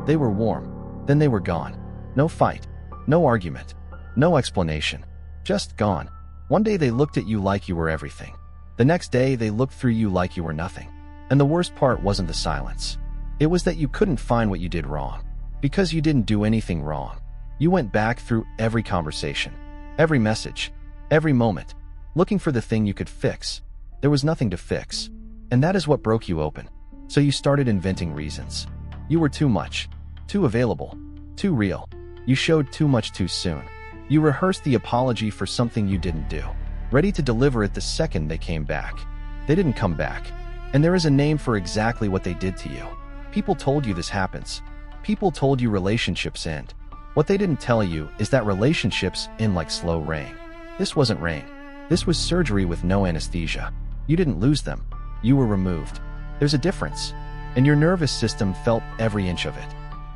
They were warm, then they were gone. No fight, no argument, no explanation. Just gone. One day they looked at you like you were everything. The next day they looked through you like you were nothing. And the worst part wasn't the silence. It was that you couldn't find what you did wrong. Because you didn't do anything wrong. You went back through every conversation, every message, every moment, looking for the thing you could fix. There was nothing to fix. And that is what broke you open. So you started inventing reasons. You were too much, too available, too real. You showed too much too soon. You rehearsed the apology for something you didn't do, ready to deliver it the second they came back. They didn't come back. And there is a name for exactly what they did to you. People told you this happens. People told you relationships end. What they didn't tell you is that relationships end like slow rain. This wasn't rain. This was surgery with no anesthesia. You didn't lose them. You were removed. There's a difference. And your nervous system felt every inch of it.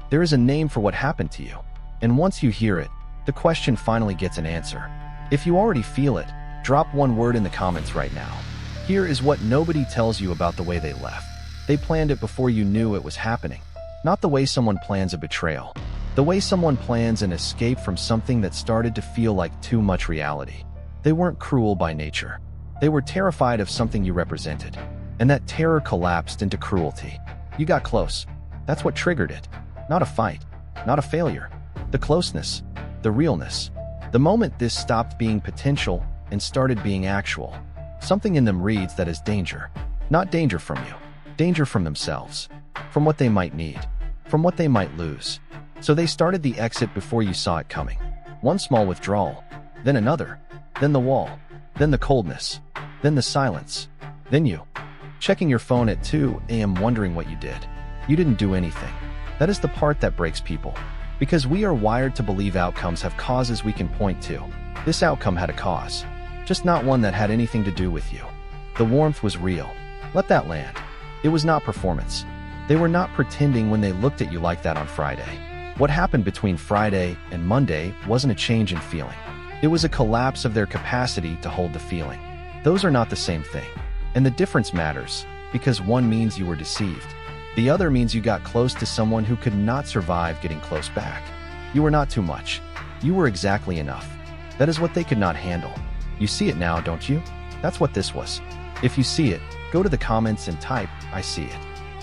There is a name for what happened to you. And once you hear it, the question finally gets an answer. If you already feel it, drop one word in the comments right now. Here is what nobody tells you about the way they left. They planned it before you knew it was happening. Not the way someone plans a betrayal. The way someone plans an escape from something that started to feel like too much reality. They weren't cruel by nature. They were terrified of something you represented. And that terror collapsed into cruelty. You got close. That's what triggered it. Not a fight. Not a failure. The closeness. The realness. The moment this stopped being potential and started being actual. Something in them reads that as danger. Not danger from you. Danger from themselves. From what they might need. From what they might lose. So they started the exit before you saw it coming. One small withdrawal. Then another. Then the wall. Then the coldness. Then the silence. Then you. Checking your phone at 2 a.m. wondering what you did. You didn't do anything. That is the part that breaks people. Because we are wired to believe outcomes have causes we can point to. This outcome had a cause. Just not one that had anything to do with you. The warmth was real. Let that land. It was not performance. They were not pretending when they looked at you like that on Friday. What happened between Friday and Monday wasn't a change in feeling. It was a collapse of their capacity to hold the feeling. Those are not the same thing. And the difference matters, because one means you were deceived. The other means you got close to someone who could not survive getting close back. You were not too much. You were exactly enough. That is what they could not handle. You see it now, don't you? That's what this was. If you see it, go to the comments and type, "I see it."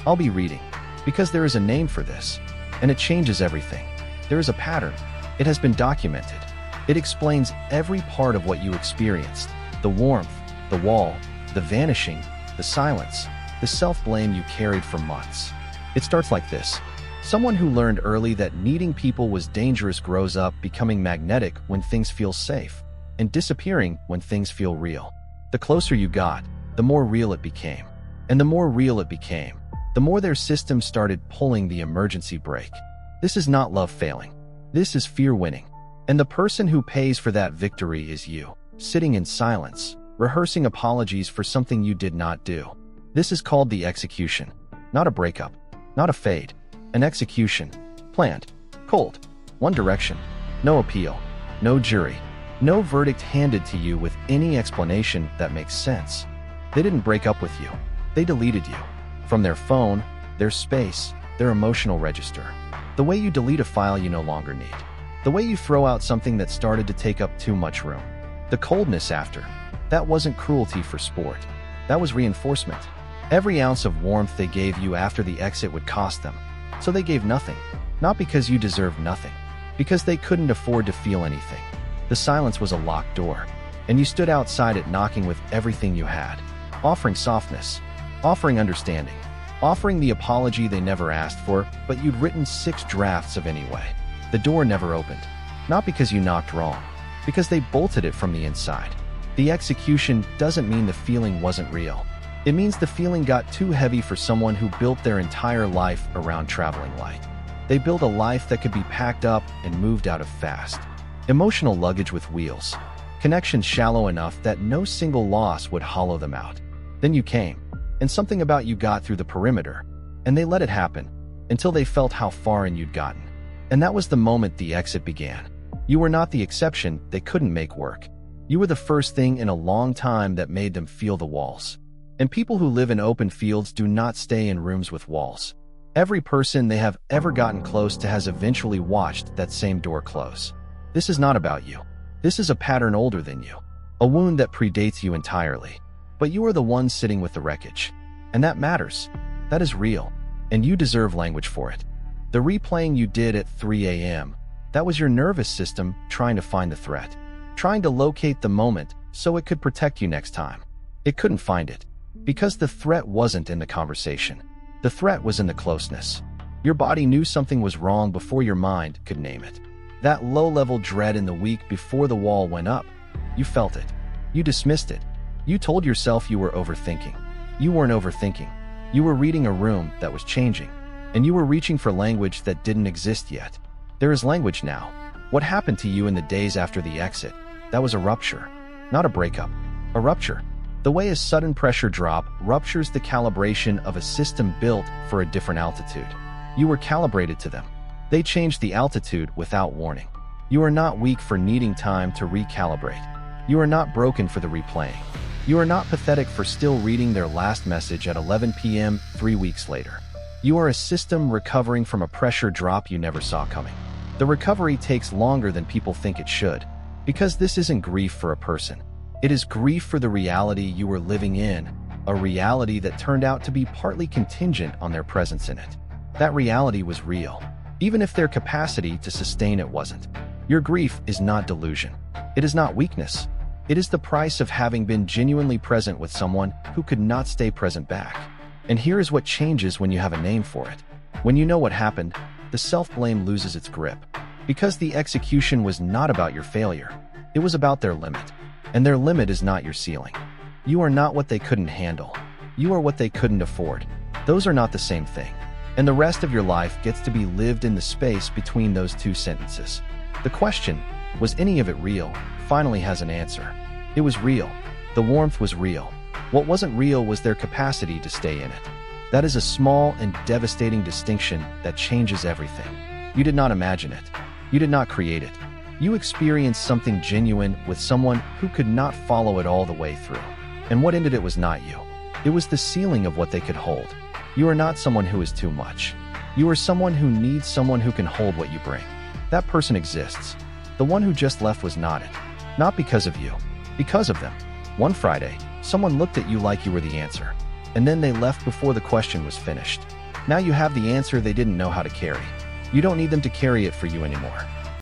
I'll be reading. Because there is a name for this. And it changes everything. There is a pattern. It has been documented. It explains every part of what you experienced. The warmth, the wall, the vanishing, the silence, the self-blame you carried for months. It starts like this. Someone who learned early that needing people was dangerous grows up becoming magnetic when things feel safe, and disappearing when things feel real. The closer you got, the more real it became. And the more real it became, the more their system started pulling the emergency brake. This is not love failing. This is fear winning. And the person who pays for that victory is you, sitting in silence, rehearsing apologies for something you did not do. This is called the execution. Not a breakup. Not a fade. An execution. Planned. Cold. One direction. No appeal. No jury. No verdict handed to you with any explanation that makes sense. They didn't break up with you. They deleted you. From their phone, their space, their emotional register. The way you delete a file you no longer need. The way you throw out something that started to take up too much room. The coldness after. That wasn't cruelty for sport. That was reinforcement. Every ounce of warmth they gave you after the exit would cost them. So they gave nothing. Not because you deserved nothing. Because they couldn't afford to feel anything. The silence was a locked door. And you stood outside it knocking with everything you had. Offering softness. Offering understanding. Offering the apology they never asked for, but you'd written 6 drafts of anyway. The door never opened. Not because you knocked wrong. Because they bolted it from the inside. The execution doesn't mean the feeling wasn't real. It means the feeling got too heavy for someone who built their entire life around traveling light. They built a life that could be packed up and moved out of fast. Emotional luggage with wheels. Connections shallow enough that no single loss would hollow them out. Then you came, and something about you got through the perimeter, and they let it happen, until they felt how far in you'd gotten. And that was the moment the exit began. You were not the exception they couldn't make work. You were the first thing in a long time that made them feel the walls. And people who live in open fields do not stay in rooms with walls. Every person they have ever gotten close to has eventually watched that same door close. This is not about you. This is a pattern older than you, a wound that predates you entirely. But you are the one sitting with the wreckage. And that matters. That is real. And you deserve language for it. The replaying you did at 3 a.m., that was your nervous system trying to find the threat, trying to locate the moment so it could protect you next time. It couldn't find it, because the threat wasn't in the conversation. The threat was in the closeness. Your body knew something was wrong before your mind could name it. That low-level dread in the week before the wall went up, you felt it. You dismissed it. You told yourself you were overthinking. You weren't overthinking. You were reading a room that was changing, and you were reaching for language that didn't exist yet. There is language now. What happened to you in the days after the exit? That was a rupture, not a breakup. A rupture. The way a sudden pressure drop ruptures the calibration of a system built for a different altitude. You were calibrated to them. They changed the altitude without warning. You are not weak for needing time to recalibrate. You are not broken for the replaying. You are not pathetic for still reading their last message at 11 p.m. 3 weeks later. You are a system recovering from a pressure drop you never saw coming. The recovery takes longer than people think it should, because this isn't grief for a person. It is grief for the reality you were living in, a reality that turned out to be partly contingent on their presence in it. That reality was real, even if their capacity to sustain it wasn't. Your grief is not delusion. It is not weakness. It is the price of having been genuinely present with someone who could not stay present back. And here is what changes when you have a name for it. When you know what happened, the self-blame loses its grip. Because the execution was not about your failure. It was about their limit. And their limit is not your ceiling. You are not what they couldn't handle. You are what they couldn't afford. Those are not the same thing. And the rest of your life gets to be lived in the space between those two sentences. The question, was any of it real, finally has an answer. It was real. The warmth was real. What wasn't real was their capacity to stay in it. That is a small and devastating distinction that changes everything. You did not imagine it. You did not create it. You experienced something genuine with someone who could not follow it all the way through. And what ended it was not you. It was the ceiling of what they could hold. You are not someone who is too much. You are someone who needs someone who can hold what you bring. That person exists. The one who just left was not it. Not because of you. Because of them. One Friday, someone looked at you like you were the answer. And then they left before the question was finished. Now you have the answer they didn't know how to carry. You don't need them to carry it for you anymore.